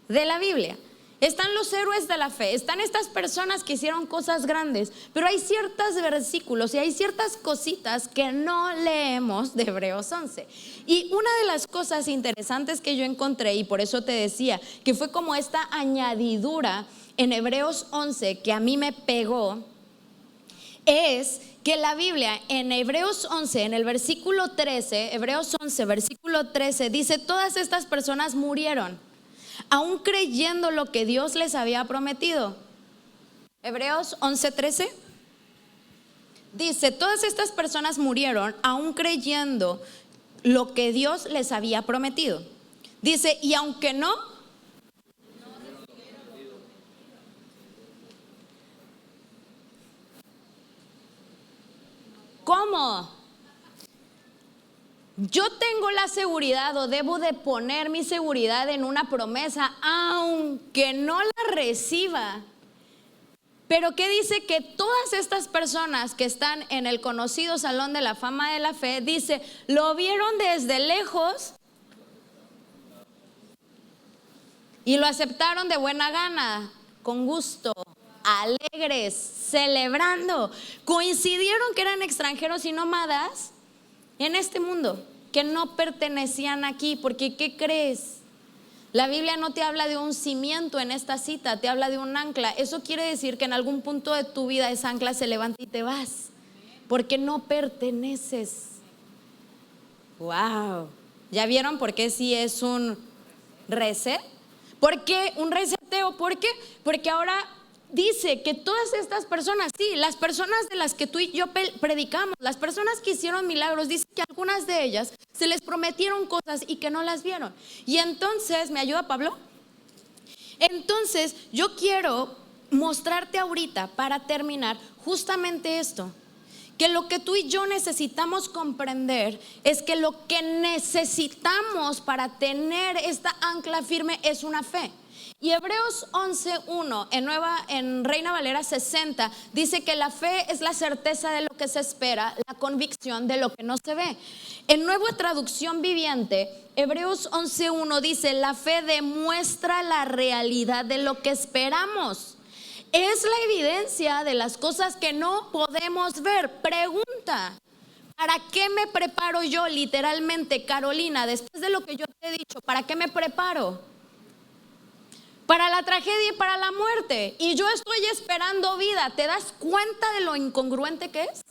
de la Biblia. Están los héroes de la fe, están estas personas que hicieron cosas grandes, pero hay ciertos versículos y hay ciertas cositas que no leemos de Hebreos 11. Y una de las cosas interesantes que yo encontré, y por eso te decía que fue como esta añadidura en Hebreos 11 que a mí me pegó, es que la Biblia en Hebreos 11, en el versículo 13, Hebreos 11, versículo 13, dice: todas estas personas murieron, aún creyendo lo que Dios les había prometido. Hebreos 11:13 dice: todas estas personas murieron, aún creyendo lo que Dios les había prometido. Dice: y aunque no, ¿cómo? Yo tengo la seguridad, o debo de poner mi seguridad en una promesa, aunque no la reciba. Pero ¿qué dice? Que todas estas personas que están en el conocido Salón de la Fama de la Fe, dice, lo vieron desde lejos y lo aceptaron de buena gana, con gusto, alegres, celebrando. Coincidieron que eran extranjeros y nómadas en este mundo, que no pertenecían aquí. Porque ¿qué crees? La Biblia no te habla de un cimiento en esta cita, te habla de un ancla. Eso quiere decir que en algún punto de tu vida esa ancla se levanta y te vas, porque no perteneces. Wow. ¿Ya vieron por qué sí es un reset? ¿Por qué un reseteo? ¿Por qué? Porque ahora dice que todas estas personas, sí, las personas de las que tú y yo predicamos, las personas que hicieron milagros, dice que algunas de ellas se les prometieron cosas y que no las vieron. Y entonces, ¿me ayuda Pablo? Entonces yo quiero mostrarte ahorita, para terminar, justamente esto. Que lo que tú y yo necesitamos comprender es que lo que necesitamos para tener esta ancla firme es una fe. Y Hebreos 11:1 en Reina Valera 60 dice que la fe es la certeza de lo que se espera, la convicción de lo que no se ve. En Nueva Traducción Viviente, Hebreos 11:1 dice: la fe demuestra la realidad de lo que esperamos. Es la evidencia de las cosas que no podemos ver. Pregunta: ¿para qué me preparo yo literalmente, Carolina, después de lo que yo te he dicho? ¿Para qué me preparo? Para la tragedia y para la muerte. Y yo estoy esperando vida. ¿Te das cuenta de lo incongruente que es?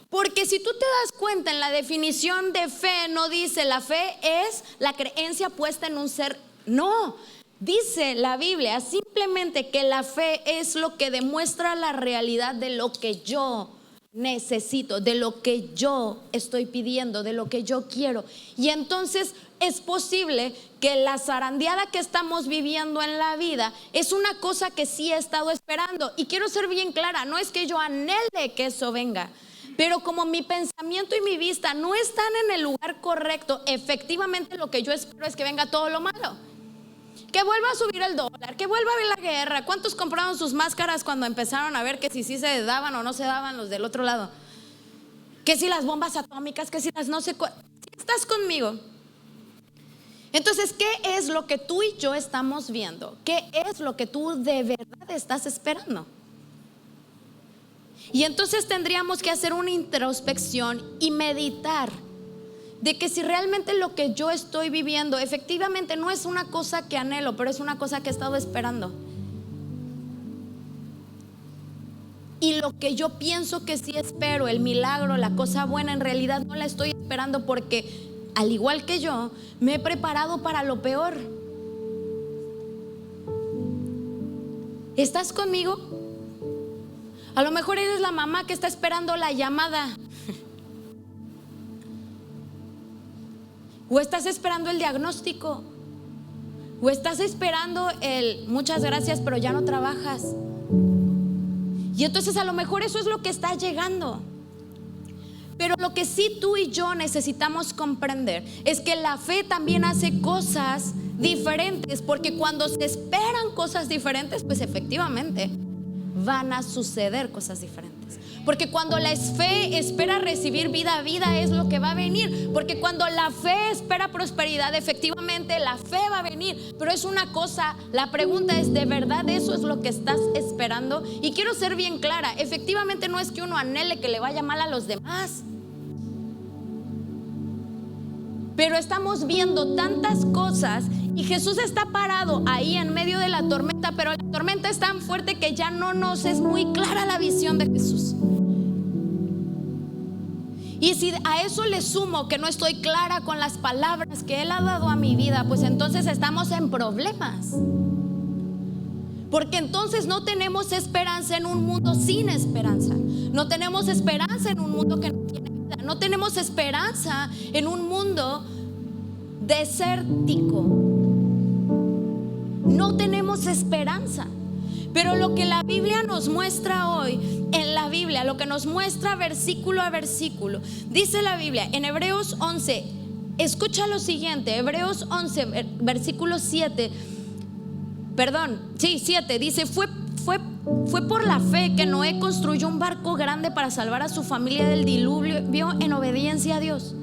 Porque si tú te das cuenta, en la definición de fe no dice la fe es la creencia puesta en un ser. No, dice la Biblia simplemente que la fe es lo que demuestra la realidad de lo que yo necesito, de lo que yo estoy pidiendo, de lo que yo quiero. Y entonces es posible que la zarandeada que estamos viviendo en la vida es una cosa que sí he estado esperando. Y quiero ser bien clara, no es que yo anhele que eso venga, pero como mi pensamiento y mi vista no están en el lugar correcto, efectivamente lo que yo espero es que venga todo lo malo. Que vuelva a subir el dólar, que vuelva a haber la guerra. ¿Cuántos compraron sus máscaras cuando empezaron a ver que si sí se daban o no se daban los del otro lado? Que si las bombas atómicas, que si las no sé cuál. ¿Estás conmigo? Entonces, ¿qué es lo que tú y yo estamos viendo? ¿Qué es lo que tú de verdad estás esperando? Y entonces tendríamos que hacer una introspección y meditar de que si realmente lo que yo estoy viviendo efectivamente no es una cosa que anhelo, pero es una cosa que he estado esperando. Y lo que yo pienso que sí espero, el milagro, la cosa buena, en realidad no la estoy esperando, porque al igual que yo, me he preparado para lo peor. ¿Estás conmigo? A lo mejor eres la mamá que está esperando la llamada, o estás esperando el diagnóstico, o estás esperando el muchas gracias pero ya no trabajas. Y entonces a lo mejor eso es lo que está llegando. Pero lo que sí tú y yo necesitamos comprender es que la fe también hace cosas diferentes, porque cuando se esperan cosas diferentes, pues efectivamente van a suceder cosas diferentes. Porque cuando la fe espera recibir vida, vida es lo que va a venir. Porque cuando la fe espera prosperidad, efectivamente la fe va a venir. Pero es una cosa, la pregunta es: ¿de verdad eso es lo que estás esperando? Y quiero ser bien clara, efectivamente no es que uno anhele que le vaya mal a los demás, pero estamos viendo tantas cosas y Jesús está parado ahí en medio de la tormenta, pero la tormenta es tan fuerte que ya no nos es muy clara la visión de Jesús. Y si a eso le sumo que no estoy clara con las palabras que Él ha dado a mi vida, pues entonces estamos en problemas. Porque entonces no tenemos esperanza en un mundo sin esperanza. No tenemos esperanza en un mundo que no tiene vida. No tenemos esperanza en un mundo desértico. No tenemos esperanza. Pero lo que la Biblia nos muestra hoy, en la Biblia, lo que nos muestra versículo a versículo, dice la Biblia en Hebreos 11, escucha lo siguiente, Hebreos 11, versículo 7, 7, dice: fue por la fe que Noé construyó un barco grande para salvar a su familia del diluvio en obediencia a Dios,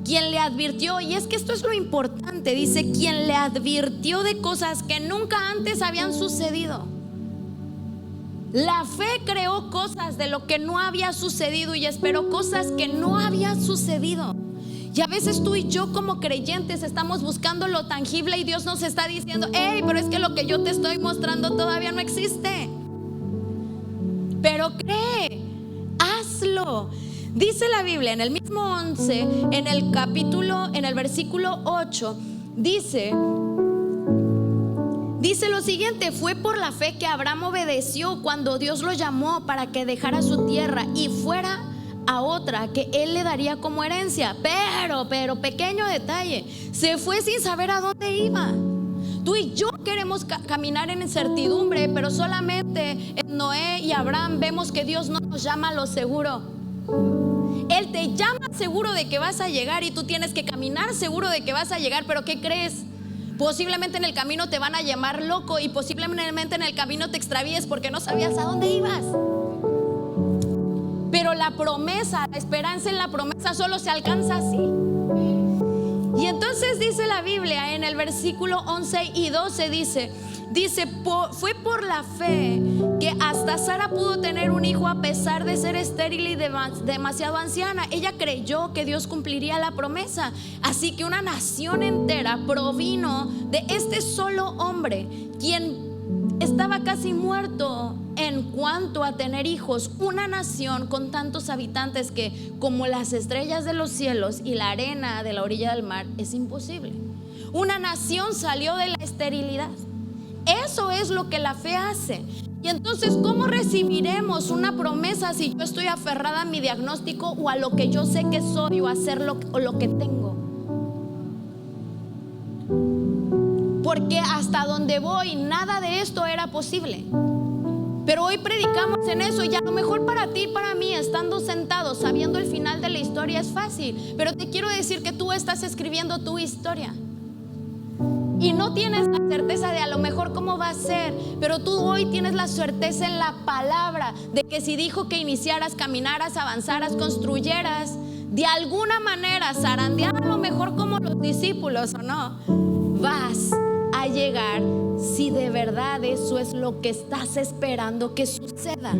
quien le advirtió. Y es que esto es lo importante, dice: quien le advirtió de cosas que nunca antes habían sucedido. La fe creó cosas de lo que no había sucedido y esperó cosas que no habían sucedido. Y a veces tú y yo como creyentes estamos buscando lo tangible y Dios nos está diciendo: hey, pero es que lo que yo te estoy mostrando todavía no existe. Pero cree, hazlo. Dice la Biblia en el mismo 11, en el versículo 8, dice lo siguiente: fue por la fe que Abraham obedeció cuando Dios lo llamó para que dejara su tierra y fuera a otra que Él le daría como herencia. Pero pequeño detalle, se fue sin saber a dónde iba. Tú y yo queremos caminar en incertidumbre, pero solamente en Noé y Abraham vemos que Dios no nos llama a lo seguro. Él te llama seguro de que vas a llegar y tú tienes que caminar seguro de que vas a llegar. Pero ¿qué crees? Posiblemente en el camino te van a llamar loco y posiblemente en el camino te extravíes porque no sabías a dónde ibas. Pero la promesa, la esperanza en la promesa solo se alcanza así. Y entonces dice la Biblia en el versículo 11 y 12, dice, fue por la fe que hasta Sara pudo tener un hijo a pesar de ser estéril y demasiado anciana. Ella creyó que Dios cumpliría la promesa. Así que una nación entera provino de este solo hombre, quien estaba casi muerto en cuanto a tener hijos. Una nación con tantos habitantes que, como las estrellas de los cielos y la arena de la orilla del mar, es imposible. Una nación salió de la esterilidad. Eso es lo que la fe hace. Y entonces, ¿cómo recibiremos una promesa si yo estoy aferrada a mi diagnóstico o a lo que yo sé que soy o a hacer lo que tengo? Porque hasta donde voy, nada de esto era posible. Pero hoy predicamos en eso, y a lo mejor para ti y para mí, estando sentados sabiendo el final de la historia, es fácil. Pero te quiero decir que tú estás escribiendo tu historia y no tienes la certeza de a lo mejor cómo va a ser, pero tú hoy tienes la certeza en la palabra de que si dijo que iniciaras, caminaras, avanzaras, construyeras, de alguna manera, zarandear a lo mejor como los discípulos o no, vas a llegar si de verdad eso es lo que estás esperando que suceda.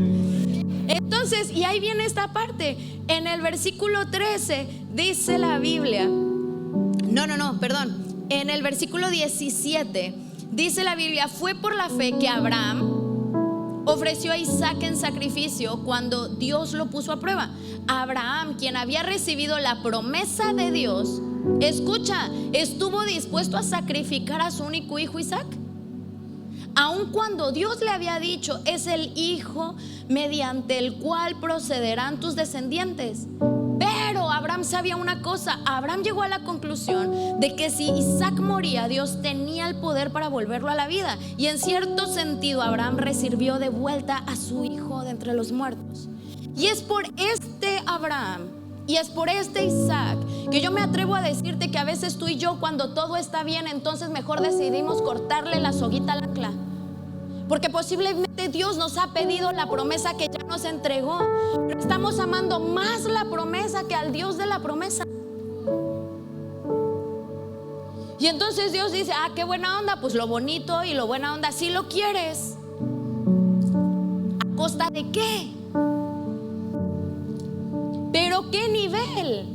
Entonces, y ahí viene esta parte. En el versículo 13 dice la Biblia, en el versículo 17 dice la Biblia, fue por la fe que Abraham ofreció a Isaac en sacrificio cuando Dios lo puso a prueba. Abraham, quien había recibido la promesa de Dios, escucha, estuvo dispuesto a sacrificar a su único hijo Isaac, aun cuando Dios le había dicho, es el hijo mediante el cual procederán tus descendientes. Pero Abraham sabía una cosa. Abraham llegó a la conclusión de que si Isaac moría, Dios tenía el poder para volverlo a la vida. Y en cierto sentido, Abraham recibió de vuelta a su hijo de entre los muertos. Y es por este Abraham y es por este Isaac que yo me atrevo a decirte que a veces tú y yo, cuando todo está bien, entonces mejor decidimos cortarle la soguita al ancla. Porque posiblemente Dios nos ha pedido la promesa que ya nos entregó, pero estamos amando más la promesa que al Dios de la promesa. Y entonces Dios dice, qué buena onda, pues lo bonito y lo buena onda, si lo quieres. ¿A costa de qué? Pero ¿qué nivel?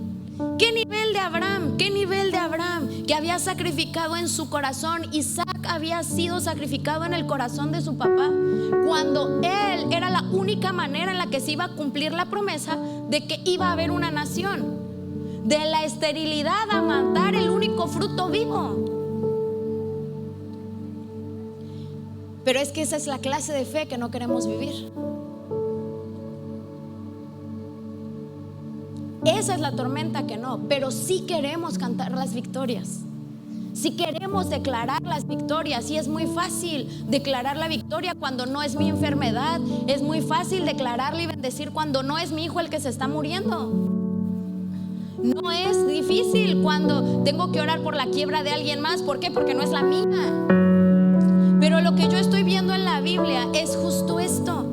¿Qué nivel de Abraham? ¿Qué nivel de Abraham? Que había sacrificado en su corazón. Isaac había sido sacrificado en el corazón de su papá, cuando él era la única manera en la que se iba a cumplir la promesa de que iba a haber una nación. De la esterilidad a matar el único fruto vivo. Pero es que esa es la clase de fe que no queremos vivir. Esa es la tormenta que no, pero sí queremos cantar las victorias. Si queremos declarar las victorias, y es muy fácil declarar la victoria cuando no es mi enfermedad. Es muy fácil declararla y bendecir cuando no es mi hijo el que se está muriendo. No es difícil cuando tengo que orar por la quiebra de alguien más. ¿Por qué? Porque no es la mía. Pero lo que yo estoy viendo en la Biblia es justo esto.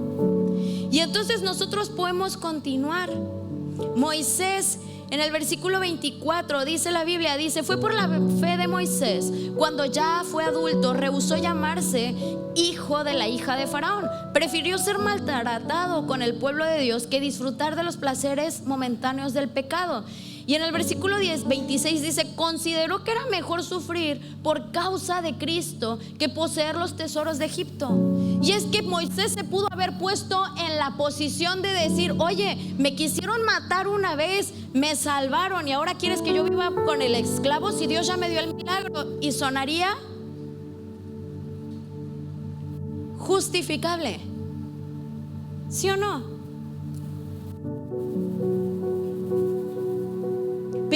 Y entonces nosotros podemos continuar. Moisés, en el versículo 24 dice la Biblia, dice, fue por la fe de Moisés, cuando ya fue adulto, rehusó llamarse hijo de la hija de Faraón. Prefirió ser maltratado con el pueblo de Dios que disfrutar de los placeres momentáneos del pecado. Y en el versículo 26 dice, consideró que era mejor sufrir por causa de Cristo que poseer los tesoros de Egipto. Y es que Moisés se pudo haber puesto en la posición de decir, oye, me quisieron matar una vez, me salvaron y ahora quieres que yo viva con el esclavo si Dios ya me dio el milagro. Y sonaría justificable, ¿sí o no?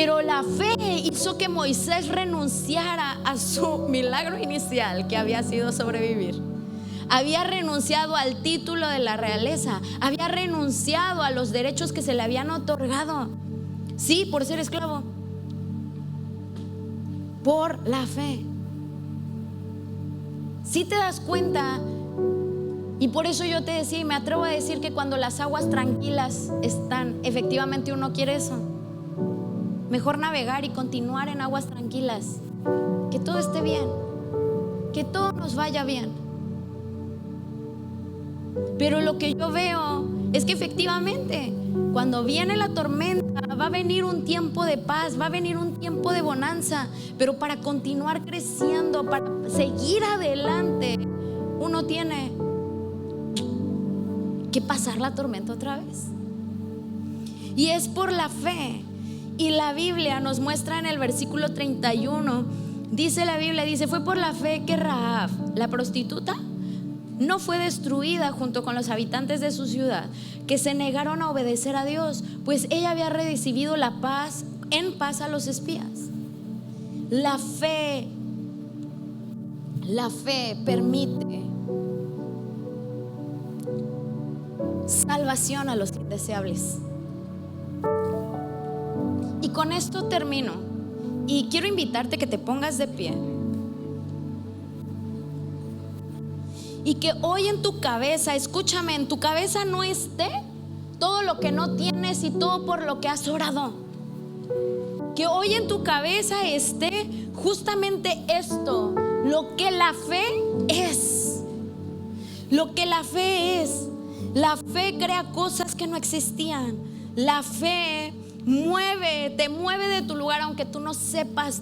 Pero la fe hizo que Moisés renunciara a su milagro inicial, que había sido sobrevivir. Había renunciado al título de la realeza, había renunciado a los derechos que se le habían otorgado. Sí, por ser esclavo. Por la fe. Si te das cuenta, y por eso yo te decía y me atrevo a decir que cuando las aguas tranquilas están, efectivamente uno quiere eso. Mejor navegar y continuar en aguas tranquilas, que todo esté bien, que todo nos vaya bien. Pero lo que yo veo es que efectivamente cuando viene la tormenta va a venir un tiempo de paz, va a venir un tiempo de bonanza, pero para continuar creciendo, para seguir adelante, uno tiene que pasar la tormenta otra vez. Y es por la fe. Y la Biblia nos muestra en el versículo 31, dice la Biblia, dice: fue por la fe que Rahab, la prostituta, no fue destruida junto con los habitantes de su ciudad, que se negaron a obedecer a Dios, pues ella había recibido la paz, en paz a los espías. La fe permite salvación a los indeseables. Y con esto termino. Y quiero invitarte que te pongas de pie. Y que hoy en tu cabeza, escúchame, en tu cabeza no esté todo lo que no tienes y todo por lo que has orado. Que hoy en tu cabeza esté justamente esto, lo que la fe es. Lo que la fe es. La fe crea cosas que no existían. La fe te mueve de tu lugar aunque tú no sepas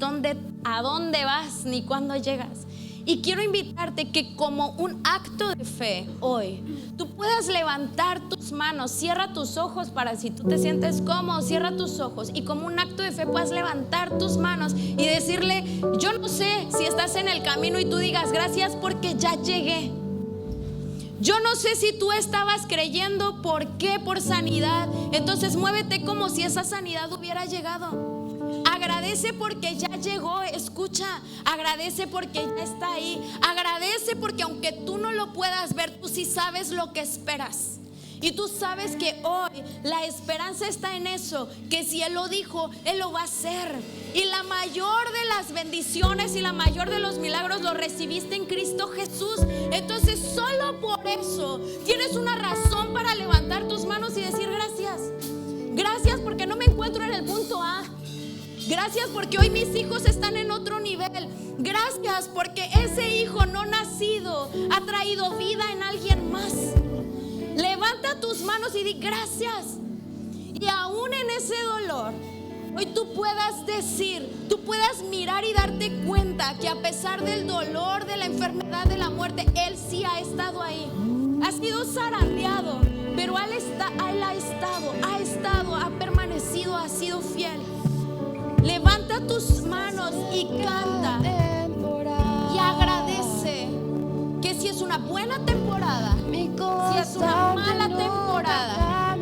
a dónde vas ni cuándo llegas. Y quiero invitarte que como un acto de fe hoy tú puedas levantar tus manos. Cierra tus ojos, para si tú te sientes cómodo, cierra tus ojos y como un acto de fe puedas levantar tus manos y decirle: yo no sé si estás en el camino y tú digas: gracias porque ya llegué. Yo no sé si tú estabas creyendo por qué, por sanidad. Entonces muévete como si esa sanidad hubiera llegado. Agradece porque ya llegó. Escucha, agradece porque ya está ahí. Agradece porque aunque tú no lo puedas ver, tú sí sabes lo que esperas. Y tú sabes que hoy la esperanza está en eso, que si Él lo dijo, Él lo va a hacer. Y la mayor de las bendiciones y la mayor de los milagros lo recibiste en Cristo Jesús. Entonces solo por eso tienes una razón para levantar tus manos y decir: gracias. Gracias porque no me encuentro en el punto A. Gracias porque hoy mis hijos están en otro nivel. Gracias porque ese hijo no nacido ha traído vida en alguien más. Levanta tus manos y di gracias. Y aún en ese dolor, hoy tú puedas decir, tú puedas mirar y darte cuenta que a pesar del dolor, de la enfermedad, de la muerte, Él sí ha estado ahí. Ha sido zarandeado, pero Él ha estado, ha permanecido, ha sido fiel. Levanta tus manos y canta y agradece. Que si es una buena temporada, si es una mala temporada,